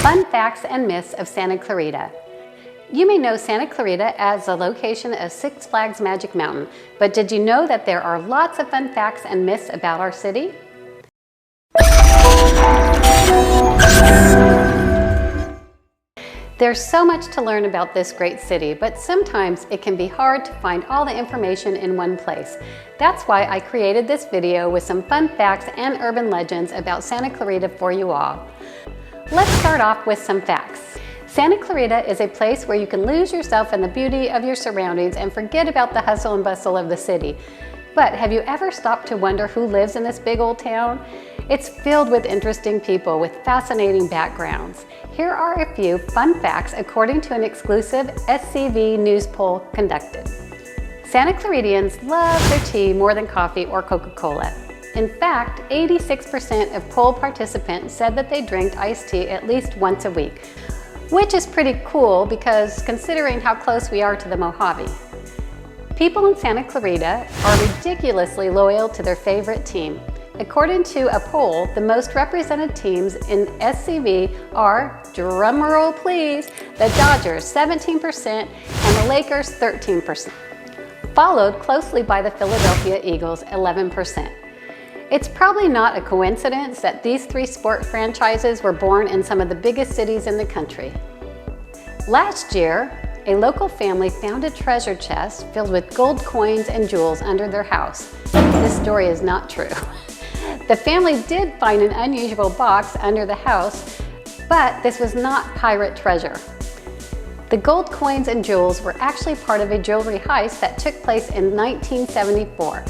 Fun facts and myths of Santa Clarita. You may know Santa Clarita as the location of Six Flags Magic Mountain, but did you know that there are lots of fun facts and myths about our city? There's so much to learn about this great city, but sometimes it can be hard to find all the information in one place. That's why I created this video with some fun facts and urban legends about Santa Clarita for you all. Let's start off with some facts. Santa Clarita is a place where you can lose yourself in the beauty of your surroundings and forget about the hustle and bustle of the city. But have you ever stopped to wonder who lives in this big old town? It's filled with interesting people with fascinating backgrounds. Here are a few fun facts according to an exclusive SCV news poll conducted. Santa Claritians love their tea more than coffee or Coca-Cola. In fact, 86% of poll participants said that they drank iced tea at least once a week, which is pretty cool because considering how close we are to the Mojave. People in Santa Clarita are ridiculously loyal to their favorite team. According to a poll, the most represented teams in SCV are, drumroll please, the Dodgers 17% and the Lakers 13%, followed closely by the Philadelphia Eagles 11%. It's probably not a coincidence that these three sport franchises were born in some of the biggest cities in the country. Last year, a local family found a treasure chest filled with gold coins and jewels under their house. This story is not true. The family did find an unusual box under the house, but this was not pirate treasure. The gold coins and jewels were actually part of a jewelry heist that took place in 1974.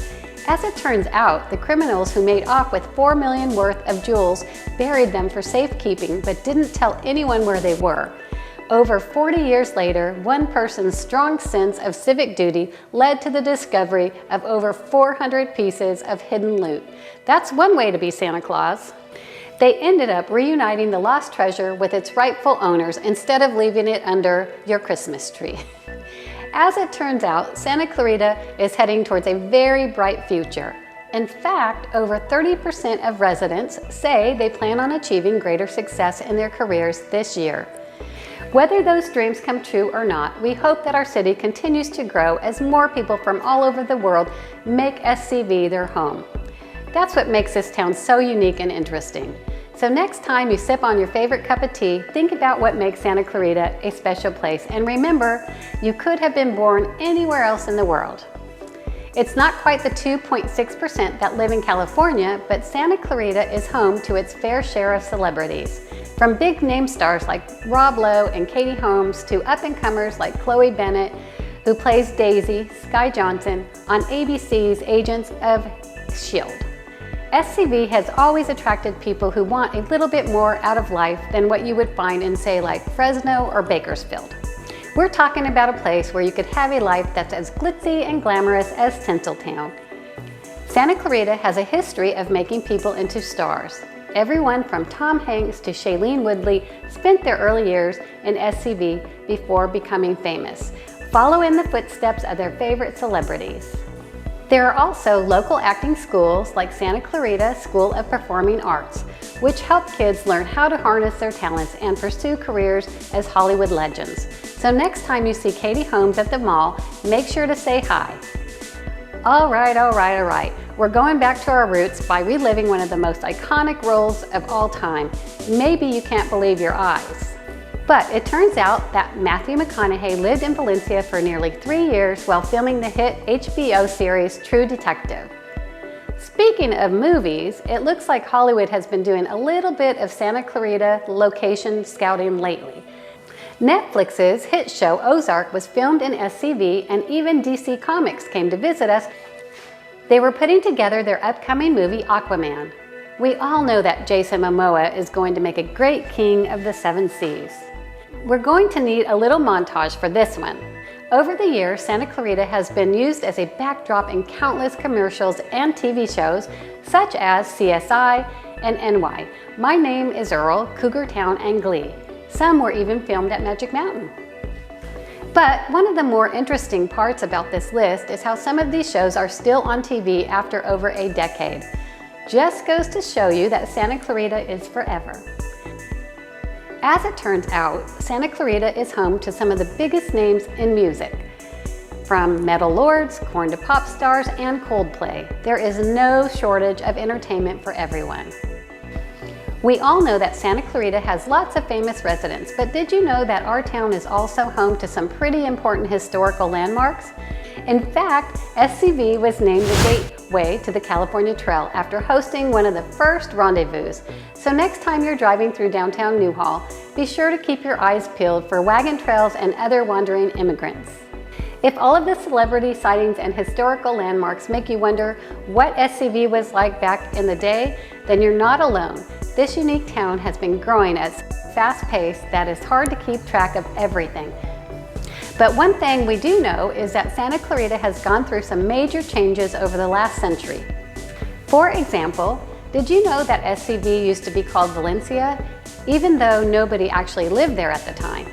As it turns out, the criminals who made off with $4 million worth of jewels buried them for safekeeping but didn't tell anyone where they were. Over 40 years later, one person's strong sense of civic duty led to the discovery of over 400 pieces of hidden loot. That's one way to be Santa Claus. They ended up reuniting the lost treasure with its rightful owners instead of leaving it under your Christmas tree. As it turns out, Santa Clarita is heading towards a very bright future. In fact, over 30% of residents say they plan on achieving greater success in their careers this year. Whether those dreams come true or not, we hope that our city continues to grow as more people from all over the world make SCV their home. That's what makes this town so unique and interesting. So next time you sip on your favorite cup of tea, think about what makes Santa Clarita a special place. And remember, you could have been born anywhere else in the world. It's not quite the 2.6% that live in California, but Santa Clarita is home to its fair share of celebrities. From big name stars like Rob Lowe and Katie Holmes to up-and-comers like Chloe Bennett, who plays Daisy, Sky Johnson on ABC's Agents of S.H.I.E.L.D. SCV has always attracted people who want a little bit more out of life than what you would find in, say, like Fresno or Bakersfield. We're talking about a place where you could have a life that's as glitzy and glamorous as Tinseltown. Santa Clarita has a history of making people into stars. Everyone from Tom Hanks to Shailene Woodley spent their early years in SCV before becoming famous. Follow in the footsteps of their favorite celebrities. There are also local acting schools like Santa Clarita School of Performing Arts, which help kids learn how to harness their talents and pursue careers as Hollywood legends. So next time you see Katie Holmes at the mall, make sure to say hi. All right. We're going back to our roots by reliving one of the most iconic roles of all time. Maybe you can't believe your eyes. But it turns out that Matthew McConaughey lived in Valencia for nearly 3 years while filming the hit HBO series True Detective. Speaking of movies, it looks like Hollywood has been doing a little bit of Santa Clarita location scouting lately. Netflix's hit show Ozark was filmed in SCV, and even DC Comics came to visit us. They were putting together their upcoming movie Aquaman. We all know that Jason Momoa is going to make a great king of the 7 seas. We're going to need a little montage for this one. Over the years, Santa Clarita has been used as a backdrop in countless commercials and TV shows such as CSI and NY, My Name is Earl, Cougar Town, and Glee. Some were even filmed at Magic Mountain. But one of the more interesting parts about this list is how some of these shows are still on TV after over a decade. Just goes to show you that Santa Clarita is forever. As it turns out, Santa Clarita is home to some of the biggest names in music. From metal lords, corn to pop stars, and Coldplay, there is no shortage of entertainment for everyone. We all know that Santa Clarita has lots of famous residents, but did you know that our town is also home to some pretty important historical landmarks? In fact, SCV was named the gateway to the California Trail after hosting one of the first rendezvous. So next time you're driving through downtown Newhall, be sure to keep your eyes peeled for wagon trails and other wandering immigrants. If all of the celebrity sightings and historical landmarks make you wonder what SCV was like back in the day, then you're not alone. This unique town has been growing at a fast pace that is hard to keep track of everything. But one thing we do know is that Santa Clarita has gone through some major changes over the last century. For example, did you know that SCV used to be called Valencia, even though nobody actually lived there at the time?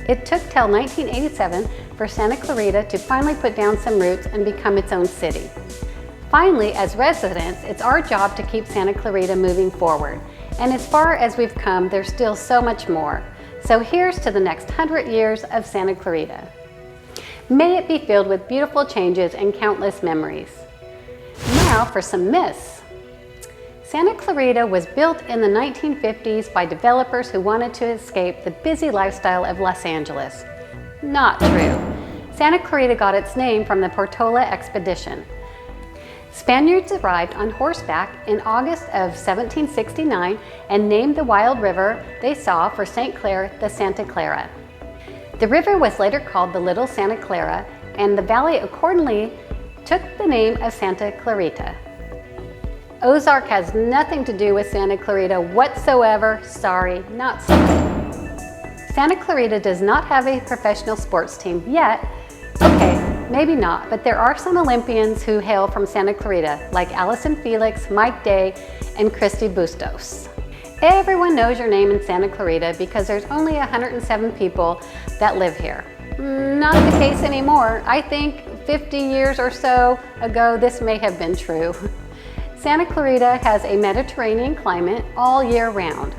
It took till 1987 for Santa Clarita to finally put down some roots and become its own city. Finally, as residents, it's our job to keep Santa Clarita moving forward. And as far as we've come, there's still so much more. So here's to the next 100 years of Santa Clarita. May it be filled with beautiful changes and countless memories. Now for some myths. Santa Clarita was built in the 1950s by developers who wanted to escape the busy lifestyle of Los Angeles. Not true. Santa Clarita got its name from the Portola expedition. Spaniards arrived on horseback in August of 1769 and named the wild river they saw for St. Clair the Santa Clara. The river was later called the Little Santa Clara, and the valley accordingly took the name of Santa Clarita. Ozark has nothing to do with Santa Clarita whatsoever. Sorry, not sorry. Santa Clarita does not have a professional sports team yet. Okay, maybe not, but there are some Olympians who hail from Santa Clarita, like Allison Felix, Mike Day, and Christy Bustos. Everyone knows your name in Santa Clarita because there's only 107 people that live here. Not the case anymore. I think 50 years or so ago, this may have been true. Santa Clarita has a Mediterranean climate all year round.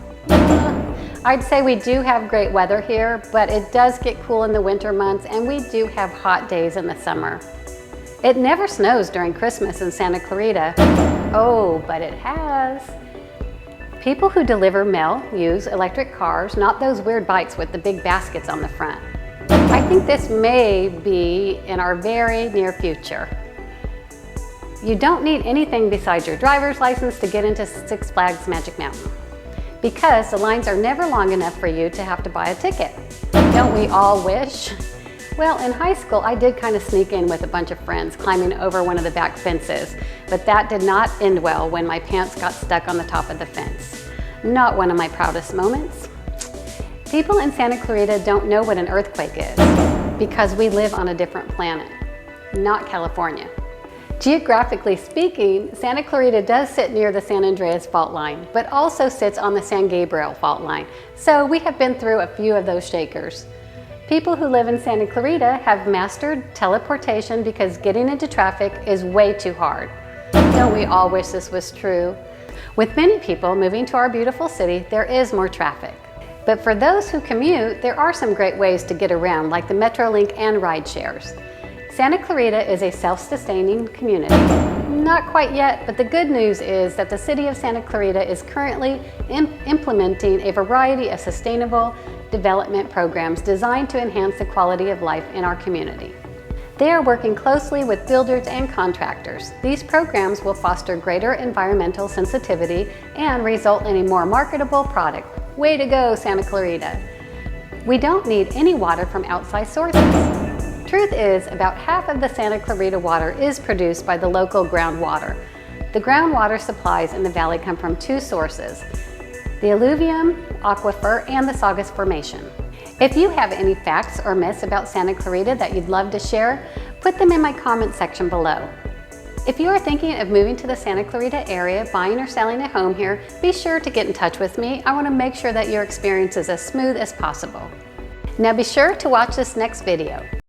I'd say we do have great weather here, but it does get cool in the winter months and we do have hot days in the summer. It never snows during Christmas in Santa Clarita. Oh, but it has. People who deliver mail use electric cars, not those weird bikes with the big baskets on the front. I think this may be in our very near future. You don't need anything besides your driver's license to get into Six Flags Magic Mountain, because the lines are never long enough for you to have to buy a ticket. Don't we all wish? Well, in high school, I did kind of sneak in with a bunch of friends climbing over one of the back fences, but that did not end well when my pants got stuck on the top of the fence. Not one of my proudest moments. People in Santa Clarita don't know what an earthquake is because we live on a different planet, not California. Geographically speaking, Santa Clarita does sit near the San Andreas fault line, but also sits on the San Gabriel fault line. So we have been through a few of those shakers. People who live in Santa Clarita have mastered teleportation because getting into traffic is way too hard. Don't we all wish this was true? With many people moving to our beautiful city, there is more traffic. But for those who commute, there are some great ways to get around, like the Metrolink and ride shares. Santa Clarita is a self-sustaining community. Not quite yet, but the good news is that the city of Santa Clarita is currently implementing a variety of sustainable development programs designed to enhance the quality of life in our community. They are working closely with builders and contractors. These programs will foster greater environmental sensitivity and result in a more marketable product. Way to go, Santa Clarita! We don't need any water from outside sources. Truth is, about half of the Santa Clarita water is produced by the local groundwater. The groundwater supplies in the valley come from two sources: the alluvium aquifer and the Saugus Formation. If you have any facts or myths about Santa Clarita that you'd love to share, put them in my comment section below. If you are thinking of moving to the Santa Clarita area, buying or selling a home here, be sure to get in touch with me. I want to make sure that your experience is as smooth as possible. Now be sure to watch this next video.